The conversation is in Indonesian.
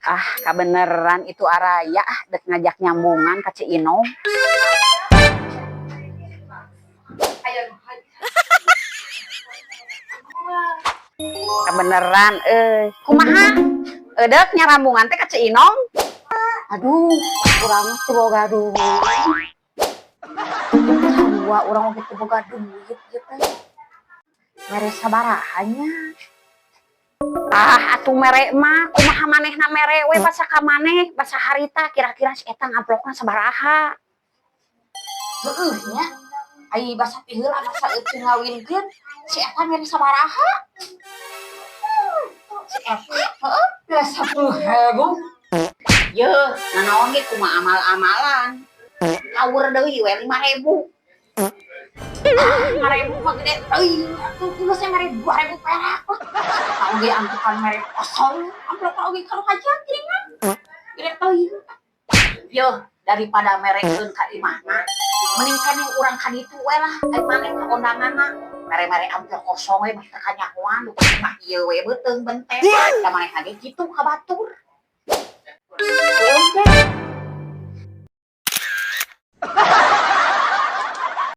Ah, kebeneran itu Araya dek ngajak nyambungan ke Ciino. Kebeneran, kumaha? Dek nyarambungan teh ke Ciino. Aduh, urang teh boga duit. Dua urang oge teh boga duit gitu. Mere sabarahannya. Ah, atuh mere mah kumaha manehna mere we basa ka maneh, basa harita kira-kira si eta ngamplokna sabaraha. Heueuh nya. Ai basa pi heula masa eueuh ngawinkeun si eta mere sabaraha? Si eta heueuh 10.000. Yeuh, nanaon ge kumaha amal-amalan. Awur deui we 5.000. 5.000 mah gede teuing atuh geus mere 2.000 perak. Tahu ge angkutan mere kosong, amplop oge karo kajian geuningan. Gede teuing. Yeuh, daripada merekeun ka imahna, mending kana urang ka ditu we lah, ai maneh ka kondanganna. Mere-mere amplop kosong we mah teu kanyahoan, mah ieu we beuteung benteng. Da maneh ge kitu ka batur.